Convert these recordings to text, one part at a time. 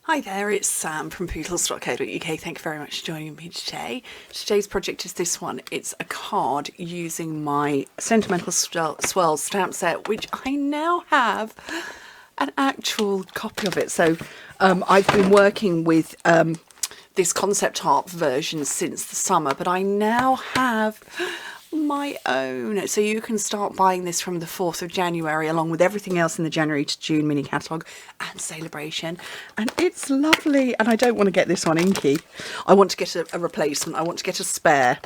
Hi there, it's Sam from Pootles.co.uk. Thank you very much for joining me today. Today's project is this one. It's a card using my Sentimental Swirls stamp set, which I now have an actual copy of it. So I've been working with this concept art version since the summer, but I now have my own. So you can start buying this from the 4th of January along with everything else in the January to June mini catalogue and celebration, and it's lovely. And I don't want to get this one inky. I want to get a replacement. I want to get a spare,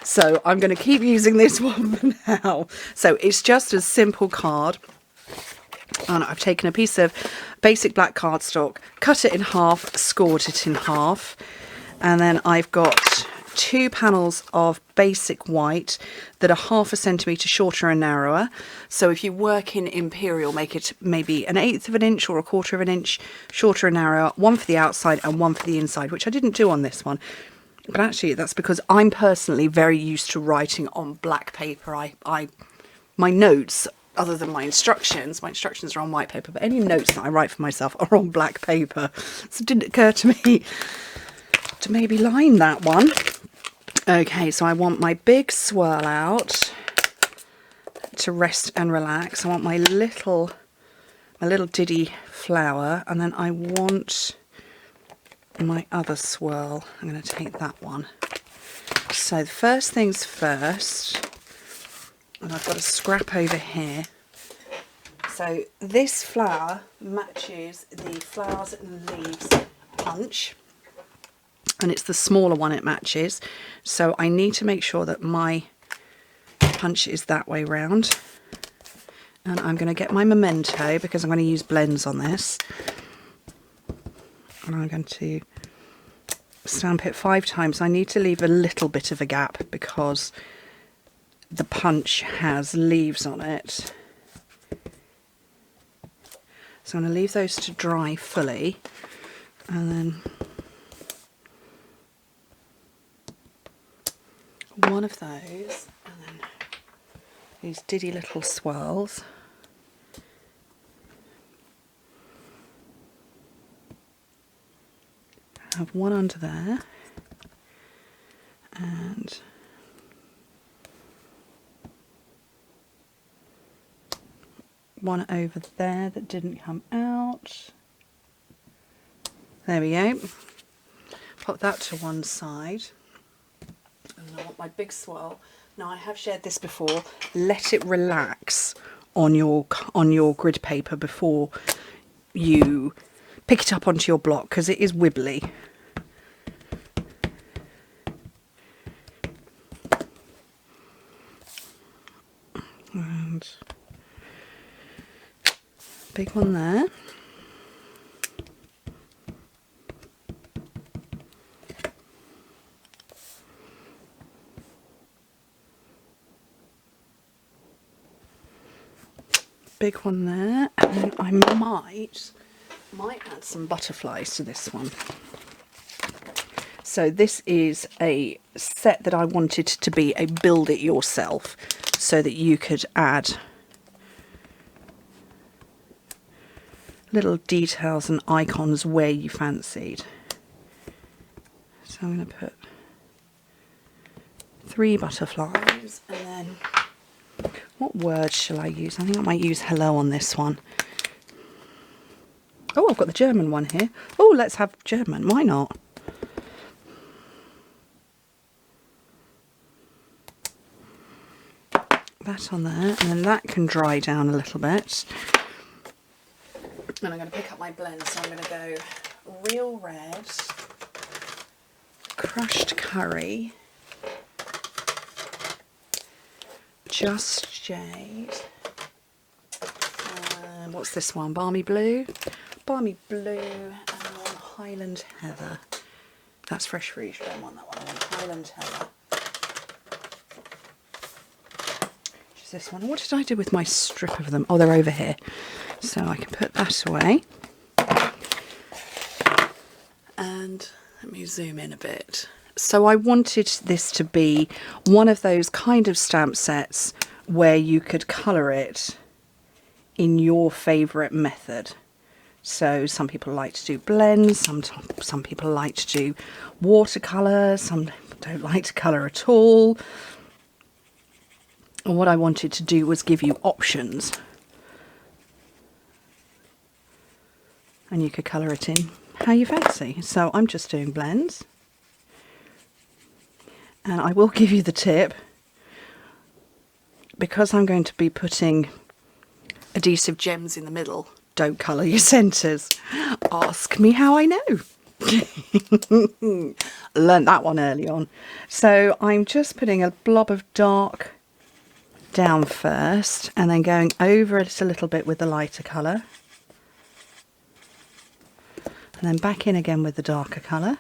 so I'm going to keep using this one for now. So it's just a simple card, and I've taken a piece of basic black cardstock, cut it in half, scored it in half, and then I've got 2 panels of basic white that are 1/2 centimetre shorter and narrower. So if you work in Imperial, make it maybe 1/8 of an inch or 1/4 of an inch shorter and narrower, one for the outside and one for the inside, which I didn't do on this one. But actually that's because I'm personally very used to writing on black paper. My notes, other than my instructions are on white paper, but any notes that I write for myself are on black paper. So it didn't occur to me to maybe line that one. Okay, so I want my big swirl out to rest and relax. I want my little diddy flower, and then I want my other swirl. I'm going to take that one. So the first things first, and I've got a scrap over here. So this flower matches the Flowers and Leaves punch, and it's the smaller one it matches, so I need to make sure that my punch is that way round. And I'm going to get my Memento because I'm going to use blends on this, and I'm going to stamp it 5 times. I need to leave a little bit of a gap because the punch has leaves on it, so I'm going to leave those to dry fully, and then one of those, and then these diddy little swirls. I have one under there, and one over there that didn't come out. There we go. Pop that to one side. And I want my big swirl. Now I have shared this before. Let it relax on your grid paper before you pick it up onto your block, because it is wibbly. And big one there. Big one there, and then I might add some butterflies to this one. So this is a set that I wanted to be a build it yourself, so that you could add little details and icons where you fancied. So I'm going to put 3 butterflies, and then what word shall I use? I think I might use hello on this one. Oh, I've got the German one here. Oh, let's have German. Why not? That on there, and then that can dry down a little bit. And I'm going to pick up my blend, so I'm going to go Real Red, Crushed Curry, Just Jade, and what's this one? Balmy Blue, and then Highland Heather. That's Fresh Fruit, I don't want that one. I want Highland Heather. Which is this one? What did I do with my strip of them? Oh, they're over here, so I can put that away. And let me zoom in a bit. So I wanted this to be one of those kind of stamp sets where you could colour it in your favourite method. So some people like to do blends, some people like to do watercolour, some don't like to colour at all. And what I wanted to do was give you options. And you could colour it in how you fancy. So I'm just doing blends. And I will give you the tip, because I'm going to be putting adhesive gems in the middle, don't colour your centres. Ask me how I know. Learned that one early on. So I'm just putting a blob of dark down first and then going over it a little bit with the lighter colour. And then back in again with the darker colour.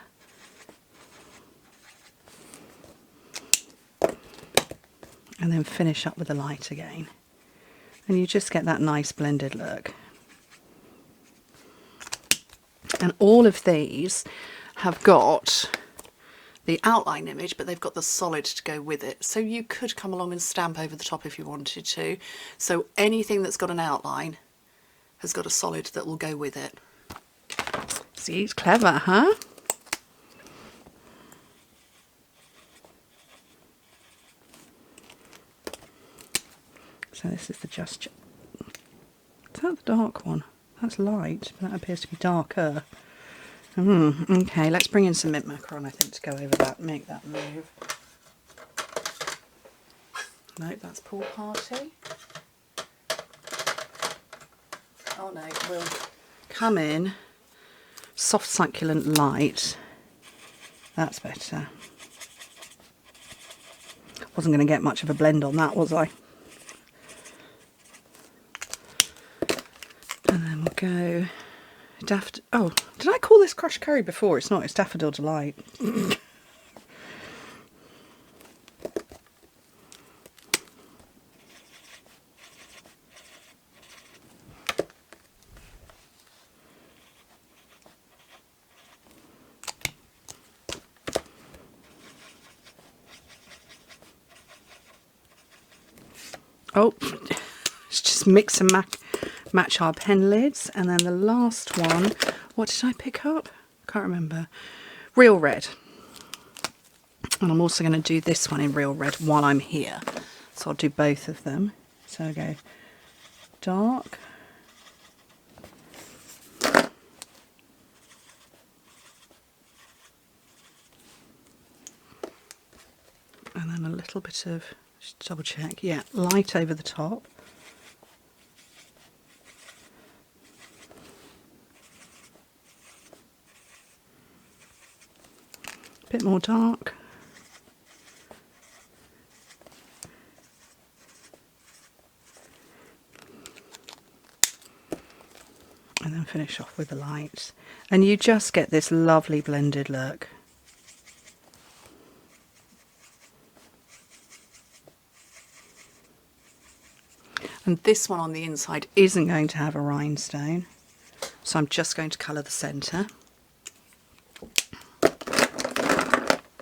And then finish up with the light again. And you just get that nice blended look. And all of these have got the outline image, but they've got the solid to go with it. So you could come along and stamp over the top if you wanted to. So anything that's got an outline has got a solid that will go with it. See, it's clever, huh? So this is the Just... Is that the dark one? That's light, but that appears to be darker. Okay, let's bring in some mint macaron, I think, to go over that, make that move. Nope, that's Pool Party. Oh no, we'll come in soft succulent light. That's better. Wasn't going to get much of a blend on that, was I? And then we'll go oh, did I call this crushed curry before? It's not, it's Daffodil Delight. Oh, let's just mix and match our pen lids. And then the last one, what did I pick up? Can't remember. Real Red. And I'm also going to do this one in Real Red while I'm here. So I'll do both of them. So I'll go dark. And then a little bit of, just double check, yeah, light over the top. A bit more dark. And then finish off with the lights. And you just get this lovely blended look. And this one on the inside isn't going to have a rhinestone, so I'm just going to colour the centre. I'm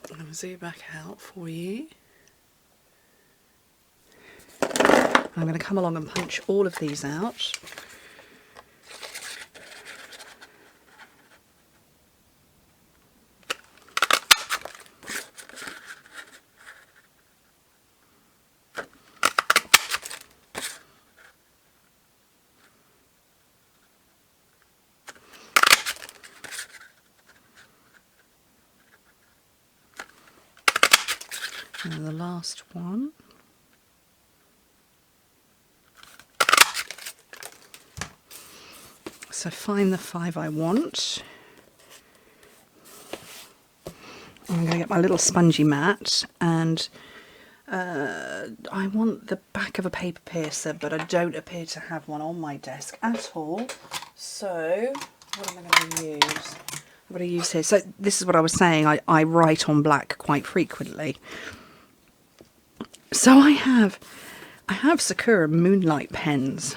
going to zoom back out for you. I'm going to come along and punch all of these out. And the last one. So find the 5 I want. I'm going to get my little spongy mat, and I want the back of a paper piercer, but I don't appear to have one on my desk at all. So what am I going to use? I'm going to use here. So this is what I was saying. I write on black quite frequently. So I have Sakura Moonlight pens,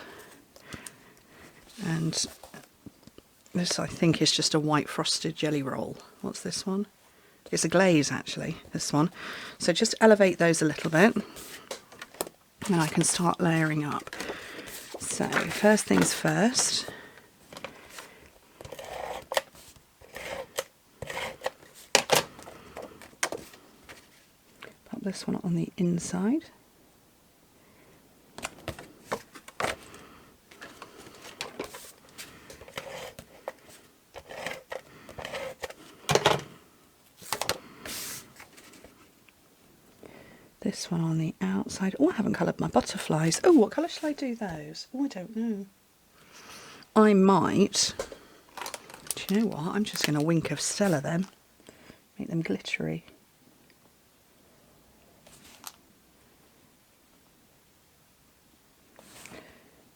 and this I think is just a white frosted jelly roll. What's this one? It's a glaze actually, this one. So just elevate those a little bit and I can start layering up. So first things first, this one on the inside. This one on the outside. Oh, I haven't coloured my butterflies. Oh, what colour shall I do those? Oh, I don't know. I might... Do you know what? I'm just going to wink of Stella them. Make them glittery.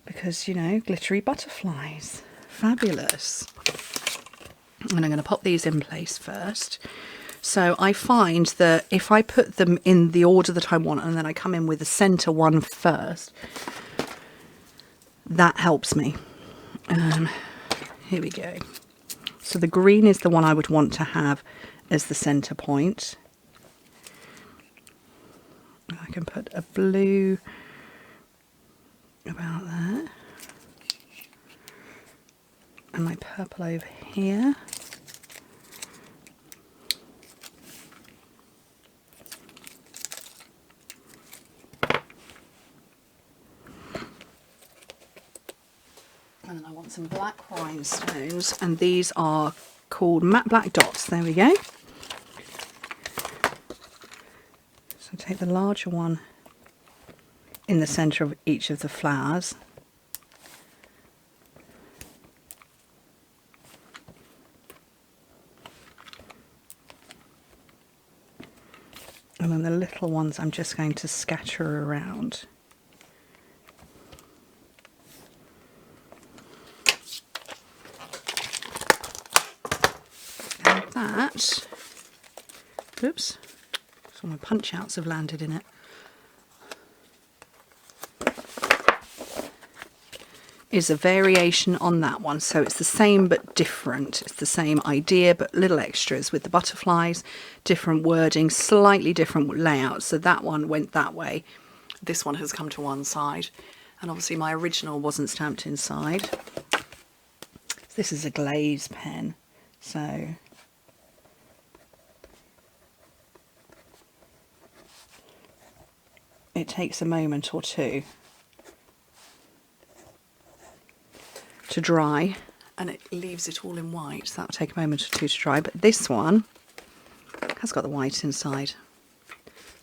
Because, you know, glittery butterflies. Fabulous. And I'm going to pop these in place first. So I find that if I put them in the order that I want and then I come in with the centre one first, that helps me. Here we go. So the green is the one I would want to have as the centre point. I can put a blue about there. And my purple over here. And then I want some black rhinestones, and these are called matte black dots. There we go. So take the larger one in the centre of each of the flowers. And then the little ones I'm just going to scatter around. That, oops, so my punch outs have landed in it. Is a variation on that one, so it's the same but different. It's the same idea but little extras with the butterflies, different wording, slightly different layout. So that one went that way. This one has come to one side, and obviously my original wasn't stamped inside. This is a glaze pen, so it takes a moment or two to dry, and it leaves it all in white, so that'll take a moment or two to dry. But this one has got the white inside.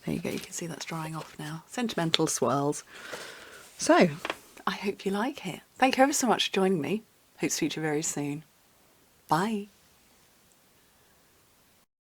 There you go, you can see that's drying off now. Sentimental Swirls. So I hope you like it. Thank you ever so much for joining me. Hope to speak to you very soon. Bye.